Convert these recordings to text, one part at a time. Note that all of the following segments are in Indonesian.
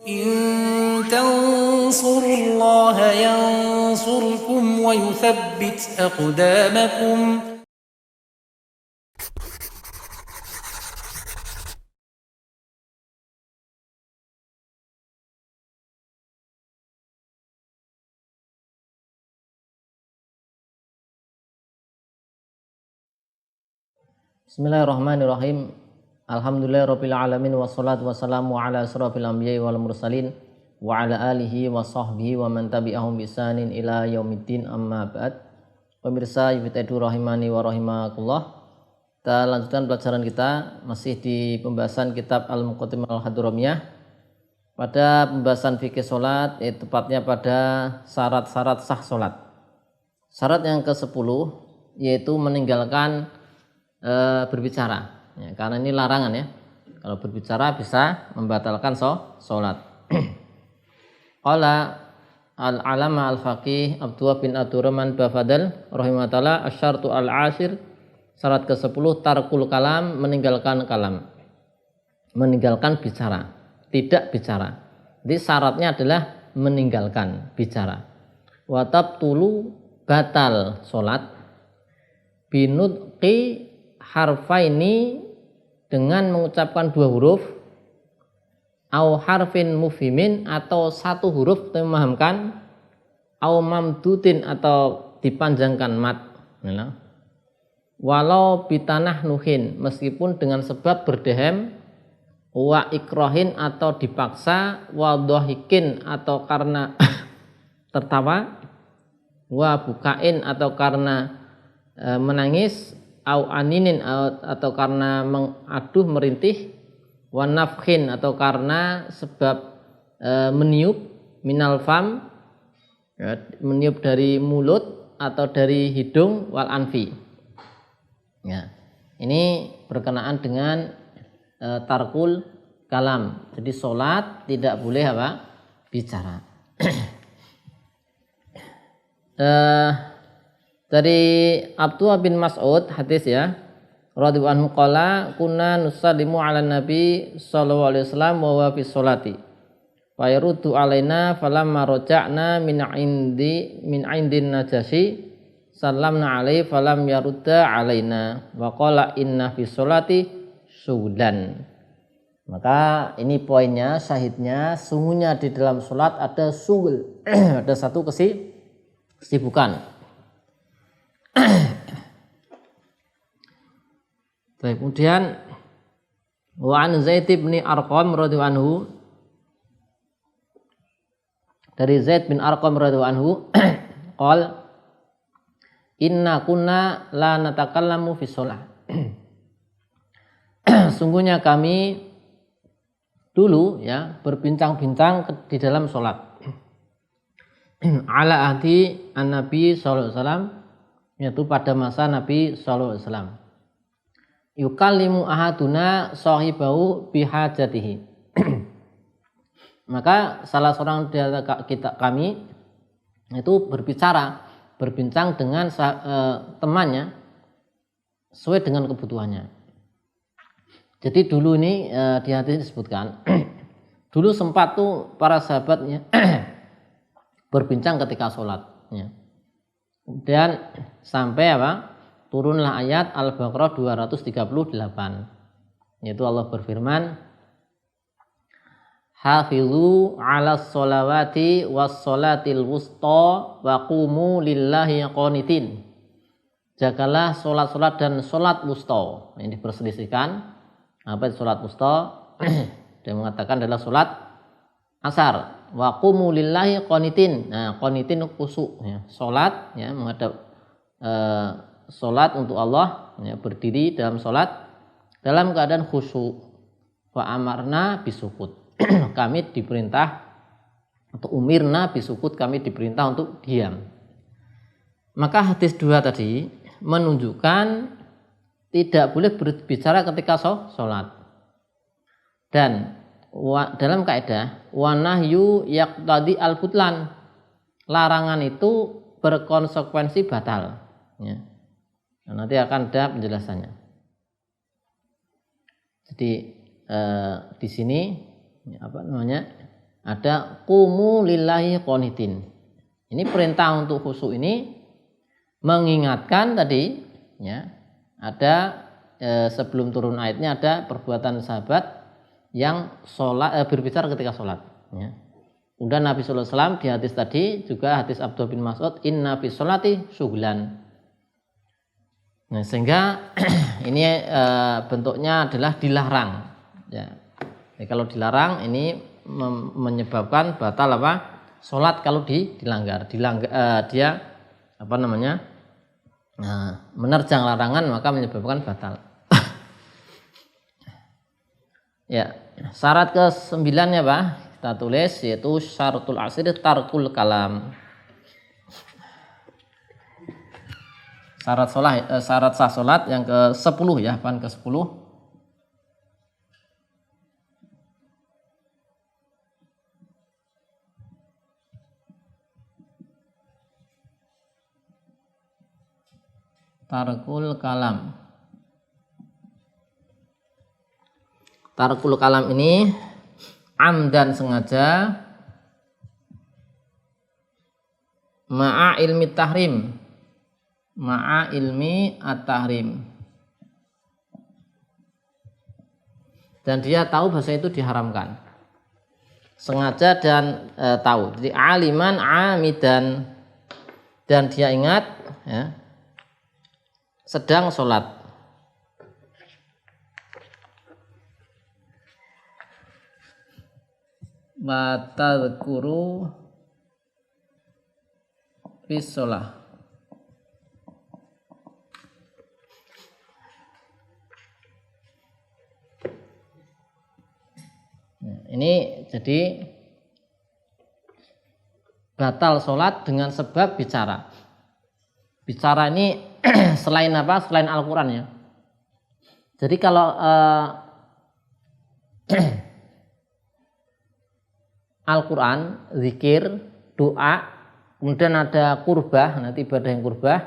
إن تنصروا الله ينصركم ويثبت أقدامكم. Bismillahirrahmanirrahim. Alhamdulillahirabbil alamin wassalatu wassalamu ala asrofil anbiya'i wal mursalin wa ala alihi wa sahbihi wa man tabi'ahum bi ihsanin ila yaumiddin, amma ba'd. Pemirsa Yufitedu rahimani wa rahimakumullah. Kita lanjutkan pelajaran kita masih di pembahasan kitab Al-Muqaddimah Al-Hadramiyah. Pada pembahasan fikih salat, tepatnya pada syarat-syarat sah salat. Syarat yang ke-10 yaitu meninggalkan berbicara. Ya, karena ini larangan ya. Kalau berbicara bisa membatalkan sholat. Qala al-alama al-faqih Abdullah bin Abdurrahman Bafadal rahimahullah, asyartu al-ashir, syarat ke-10 tarkul kalam, meninggalkan kalam. Meninggalkan bicara, tidak bicara. Jadi syaratnya adalah meninggalkan bicara. Wa tabtulu, batal sholat binutqi harfaini, dengan mengucapkan dua huruf, au harfin mufhimin, atau satu huruf yang memahamkan, au mamdutin, atau dipanjangkan mat, walau bitanah nuhin, meskipun dengan sebab berdehem, wa ikrohin, atau dipaksa, wa dohikin, atau karena tertawa, wa bukain, atau karena menangis, au aninin, atau karena mengaduh merintih, wa nafkhin, atau karena sebab meniup, minal fam, ya, meniup dari mulut atau dari hidung, wal anfi. Ya, ini berkenaan dengan tarkul kalam. Jadi sholat tidak boleh apa? Bicara. Dari Abdullah bin Mas'ud hadis ya, radhiyallahu anhu qala kunna nusallimu ala nabi sallallahu alaihi wasallam wa huwa fi sholati fa yaruddu alaina falamma raja'na min indin najasyi sallamna alaihi falam yarudda alaina wa qala inna fi sholati syughlan. Maka ini poinnya, syahidnya, sungguhnya di dalam sholat ada syughul, ada satu kesibukan. Baik, kemudian wa an Zaid bin Arqam radhiyallahu anhu, dari Zaid bin Arqam radhiyallahu anhu qol inna kunna la natakallamu fi shalah. Sungguhnya kami dulu ya berbincang-bincang di dalam salat. Ala ahdi an-nabi sallallahu alaihi wasallam, yaitu pada masa Nabi sallallahu alaihi wasallam. Yukallimu ahaduna sahibahu bihajatihi. Maka salah seorang dari kami itu berbincang dengan temannya sesuai dengan kebutuhannya. Jadi dulu ini di hadis disebutkan dulu sempat tuh para sahabatnya berbincang ketika sholat ya. Kemudian sampai apa? Turunlah ayat Al-Baqarah 238, yaitu Allah berfirman, hafizu 'alas sholawati was sholatil wusta wa qumu lillahi qanitin. Jagalah sholat-sholat dan sholat wusta. Ini diperselisihkan. Apa itu sholat wusta? Dia mengatakan adalah sholat asar. Wa qumu lillahi qanitin. Nah, qanitin khusyuk ya. Sholat ya, menghadap sholat untuk Allah ya, berdiri dalam sholat dalam keadaan khusyuk. Wa amarna bisukut. Kami diperintah atau umirna bisukut, kami diperintah untuk diam. Maka hadis 2 tadi menunjukkan tidak boleh berbicara ketika sholat. Dan dalam kaidah wa nahyu yaqtadi al-butlan, larangan itu berkonsekuensi batal ya. Nah, nanti akan ada penjelasannya. Jadi di sini apa namanya ada qumu lillahi qanitin. Ini perintah untuk khusyuk ini mengingatkan tadi ya, ada sebelum turun ayatnya ada perbuatan sahabat yang berbicara ketika sholat ya. Kemudian Nabi sallallahu alaihi wasallam di hadis tadi juga hadis Abdullah bin Mas'ud, inna fi sholati syughlan. Nah, sehingga ini bentuknya adalah dilarang ya. Jadi kalau dilarang ini menyebabkan batal apa? Sholat kalau dilanggar. Dia apa namanya? Menerjang larangan maka menyebabkan batal. Ya, syarat ke-9 ya Pak, kita tulis yaitu syaratul asri tarkul kalam. Syarat sah salat yang ke-10 ya, pan ke-10. Tarkul kalam. Tarkul kalam ini amdan sengaja ma'a ilmi tahrim. Ma'a ilmi at-tahrim. Dan dia tahu bahasa itu diharamkan. Sengaja dan tahu. Jadi aliman amidan, dan dia ingat ya, sedang sholat. Matadhkuru fis sholah. Ini jadi batal sholat dengan sebab bicara. Bicara ini selain apa? Selain Al-Quran ya. Jadi kalau Al-Quran, zikir, doa, kemudian ada kurbah, nanti ibadah yang kurbah,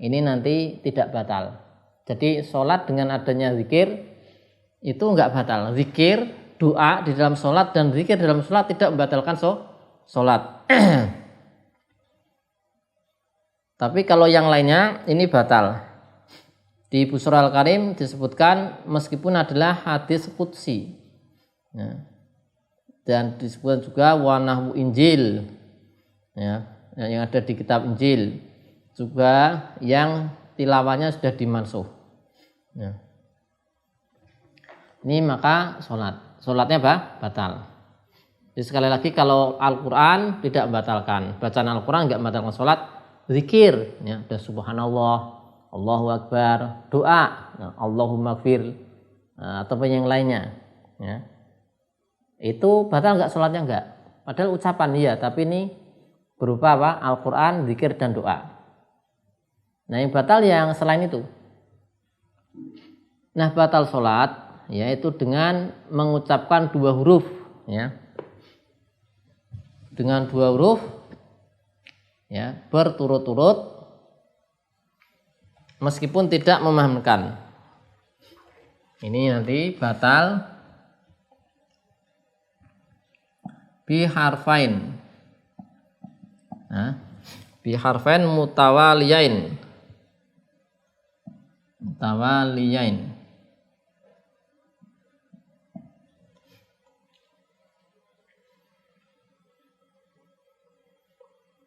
ini nanti tidak batal. Jadi sholat dengan adanya zikir itu enggak batal. Zikir, doa di dalam sholat dan zikir dalam sholat tidak membatalkan sholat. Tapi kalau yang lainnya ini batal. Di Busra Al-Karim disebutkan meskipun adalah hadis qudsi ya, dan disebutkan juga wanahwu Injil ya, yang ada di kitab Injil juga yang tilawahnya sudah dimansuh ya. Ini maka sholatnya batal. Jadi sekali lagi kalau Al-Quran tidak membatalkan, bacaan Al-Quran enggak membatalkan sholat. Zikir ya, ada subhanallah, Allahu Akbar, doa ya, Allahumma gfir ataupun yang lainnya ya, itu batal enggak sholatnya? Enggak, padahal ucapan iya, tapi ini berupa apa? Al-Quran, zikir dan doa. Nah yang batal yang selain itu. Nah batal sholat yaitu dengan mengucapkan 2 huruf ya, dengan 2 huruf ya, berturut-turut meskipun tidak memahamkan. Ini nanti batal biharfain nah, biharfain mutawaliyain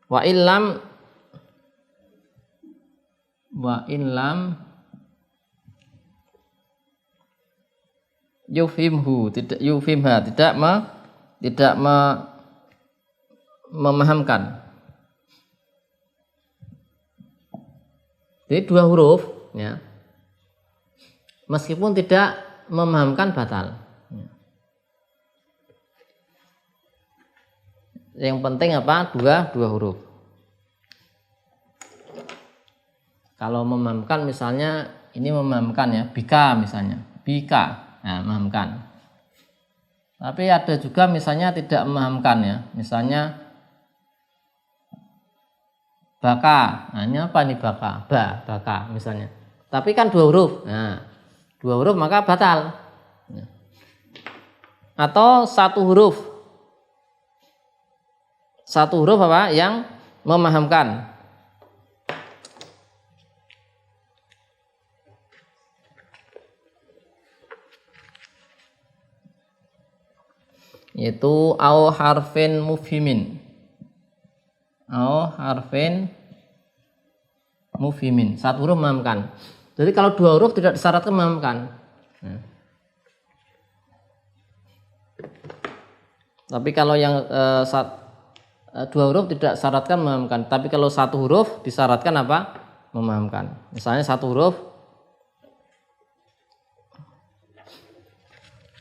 wa illam yufhimhu, tidak yufhimha, tidak memahamkan. Jadi 2 huruf ya, meskipun tidak memahamkan batal. Yang penting apa? 2 huruf. Kalau memahamkan misalnya ini memahamkan ya, bika misalnya, bika, nah, memahamkan. Tapi ada juga misalnya tidak memahamkan ya, misalnya baka, nah ini apa nih baka, baka misalnya. Tapi kan 2 huruf, nah 2 huruf maka batal. Atau 1 huruf, satu huruf apa yang memahamkan. Yaitu au harfin mufhimin. Au harfin mufhimin. Satu huruf memahamkan. Jadi kalau dua huruf tidak disyaratkan memahamkan. Tapi kalau yang dua huruf tidak syaratkan memahamkan. Tapi kalau satu huruf disyaratkan apa? Memahamkan. Misalnya satu huruf.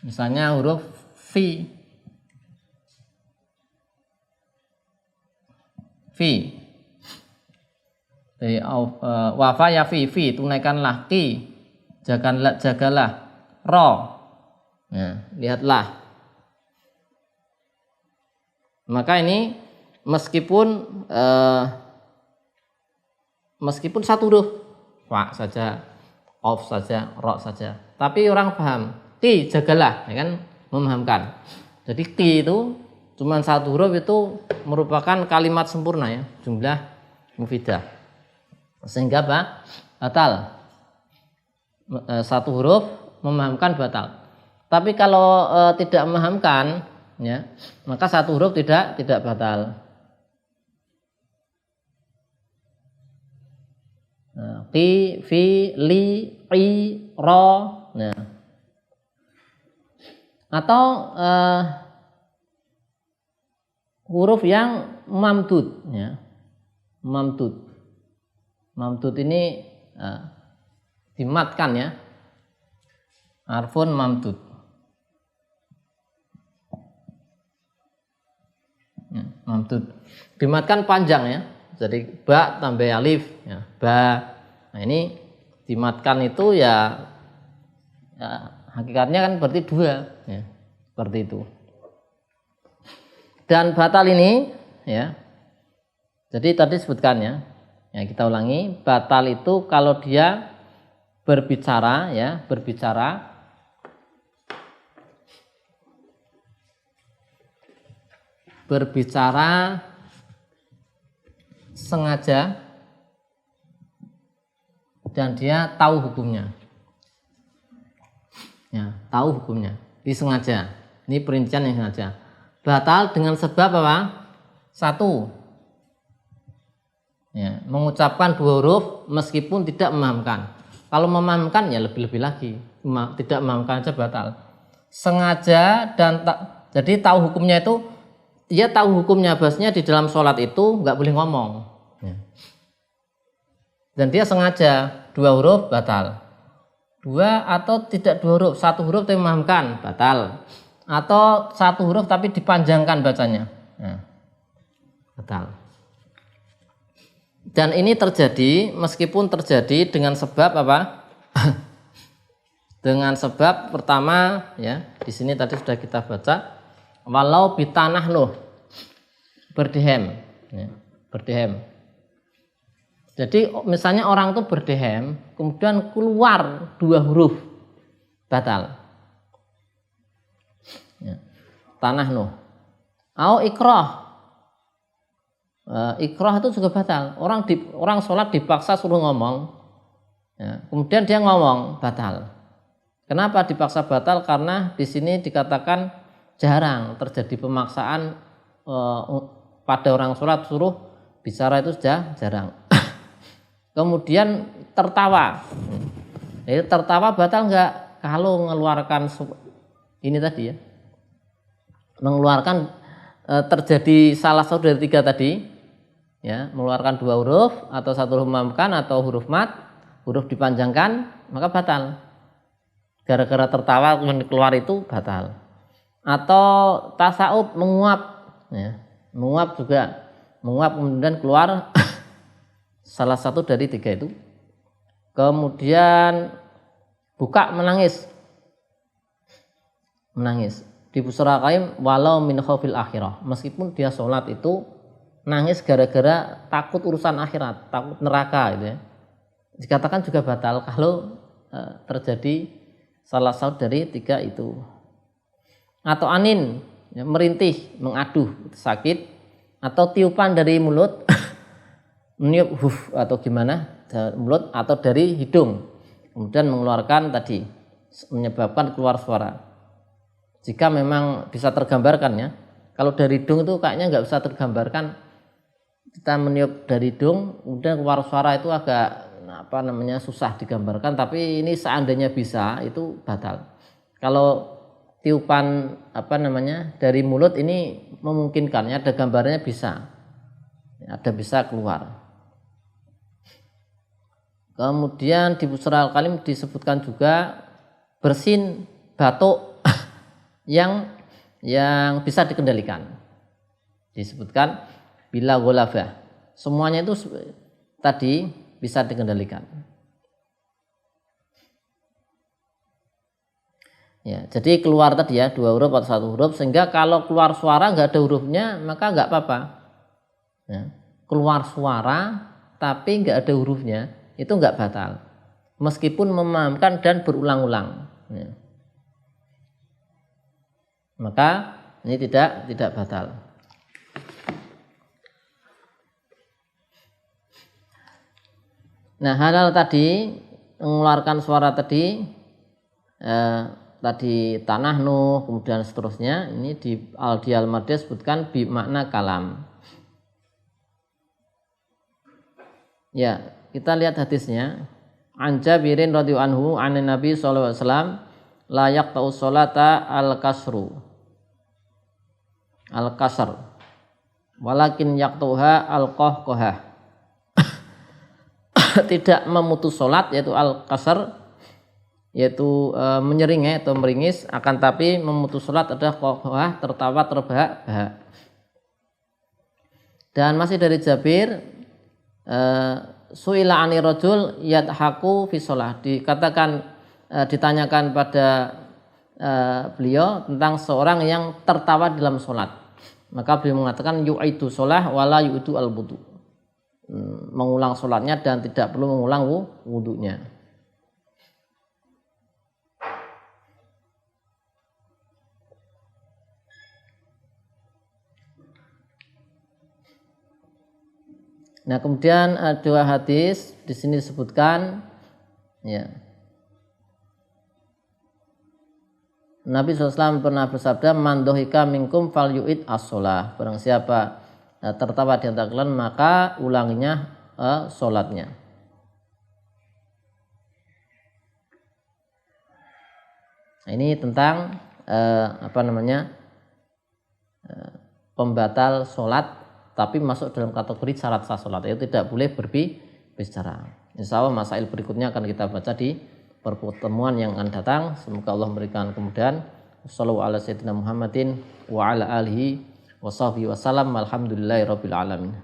Misalnya huruf fi. Fi. Jadi wafa ya fi tunaikanlah, ki jagalah, ro. Nah, lihatlah. Maka ini meskipun satu huruf, fa saja, of saja, ro saja, tapi orang paham, ki jagalah, ya kan, memahamkan. Jadi ki itu cuma satu huruf itu merupakan kalimat sempurna ya, jumlah mufidah. Sehingga apa? Batal. Satu huruf memahamkan batal. Tapi kalau tidak memahamkan ya, maka satu huruf tidak batal. Qi, fi, li, i, ro. Nah. Atau huruf yang mamdud ya. Mamdud ini dimatkan ya. Harfun mamdud. Ya, mamdud. Dimatkan panjang ya. Jadi ba tambah alif ya, ba. Nah, ini dimatkan itu ya hakikatnya kan berarti dua ya. Seperti itu. Dan batal ini ya. Jadi tadi sebutkan ya. Ya, kita ulangi, batal itu kalau dia berbicara ya, berbicara sengaja dan dia tahu hukumnya. Ya, tahu hukumnya, disengaja. Ini perincian yang sengaja. Batal dengan sebab apa? Satu, ya, mengucapkan dua huruf meskipun tidak memahamkan. Kalau memahamkan ya lebih-lebih lagi. Tidak memahamkan aja batal. Sengaja dan jadi tahu hukumnya itu, dia tahu hukumnya bahasanya di dalam sholat itu nggak boleh ngomong. Ya. Dan dia sengaja dua huruf batal. Dua atau tidak dua huruf, satu huruf tapi memahamkan batal. Atau satu huruf tapi dipanjangkan bacanya, nah, batal. Dan ini terjadi meskipun terjadi dengan sebab apa? Dengan sebab pertama ya, di sini tadi sudah kita baca, walau bitanah nuh, berdehem, ya, berdehem. Jadi misalnya orang itu berdehem, kemudian keluar dua huruf, batal. Ya. Tanah nuh. Au ikrah. Ikrah itu juga batal. Orang sholat dipaksa suruh ngomong. Ya. Kemudian dia ngomong, batal. Kenapa dipaksa batal? Karena di sini dikatakan jarang terjadi pemaksaan pada orang sholat suruh bicara itu sudah jarang. Kemudian tertawa. Jadi tertawa batal enggak? Kalau mengeluarkan ini tadi ya. Mengeluarkan terjadi salah satu dari tiga tadi ya, mengeluarkan dua huruf atau satu huruf memahamkan atau huruf mat, huruf dipanjangkan, maka batal. Gara-gara tertawa kemudian keluar itu batal. Atau tasaub, menguap ya, menguap juga, menguap kemudian keluar salah satu dari tiga itu. Kemudian buka, menangis di busra qaim walau min khaufil akhirah, meskipun dia sholat itu nangis gara-gara takut urusan akhirat, takut neraka gitu ya, dikatakan juga batal kalau terjadi salah satu dari tiga itu. Atau anin ya, merintih, mengaduh, sakit, atau tiupan dari mulut meniup atau gimana dari mulut atau dari hidung kemudian mengeluarkan tadi menyebabkan keluar suara. Jika memang bisa tergambarkan ya, kalau dari hidung itu kayaknya nggak bisa tergambarkan. Kita meniup dari hidung kemudian keluar suara itu agak susah digambarkan, tapi ini seandainya bisa itu batal. Kalau tiupan dari mulut ini memungkinkan ya, ada gambarnya bisa, ada bisa keluar. Kemudian di Busra Al-Kalim disebutkan juga bersin batuk yang bisa dikendalikan. Disebutkan bila ghalabah. Semuanya itu tadi bisa dikendalikan. Ya, jadi keluar tadi ya 2 huruf atau 1 huruf, sehingga kalau keluar suara nggak ada hurufnya maka nggak apa-apa. Ya, keluar suara tapi nggak ada hurufnya itu nggak batal, meskipun memahamkan dan berulang-ulang. Ya. Maka ini tidak batal. Nah, halal tadi mengeluarkan suara tadi tanah nuh kemudian seterusnya, ini di Al-Madiyah sebutkan bi makna kalam. Ya, kita lihat hadisnya. An Jabirin radhiyallahu anhu anin Nabi sallallahu alaihi wasallam la yaqta'u sholata al-kasr walakin yaqtuha al-qahqahah. Tidak memutus sholat yaitu al-kasr, yaitu menyeringai atau meringis, akan tapi memutus sholat adalah qahqahah, tertawa terbahak-bahak. Dan masih dari Jabir, su'ila ani rajul yadhaku fi sholah, ditanyakan pada beliau tentang seorang yang tertawa dalam sholat, maka beliau mengatakan yu'idu sholah wala yu'idu al-wudu, mengulang sholatnya dan tidak perlu mengulang wudunya. Nah, kemudian dua hadis di sini disebutkan ya. Nabi SAW pernah bersabda, man dohika minkum fal yu'id as-sholah. Barang siapa tertawa di antara kalian maka ulanginya sholatnya. Nah, ini tentang pembatal sholat tapi masuk dalam kategori syarat sah sholat, yaitu tidak boleh berbicara. Insya Allah masail berikutnya akan kita baca di pertemuan yang akan datang. Semoga Allah memberikan kemudahan. Wassallallahu ala sayyidina Muhammadin wa ala alihi wa sahbihi wasallam. Alhamdulillahirabbil alamin.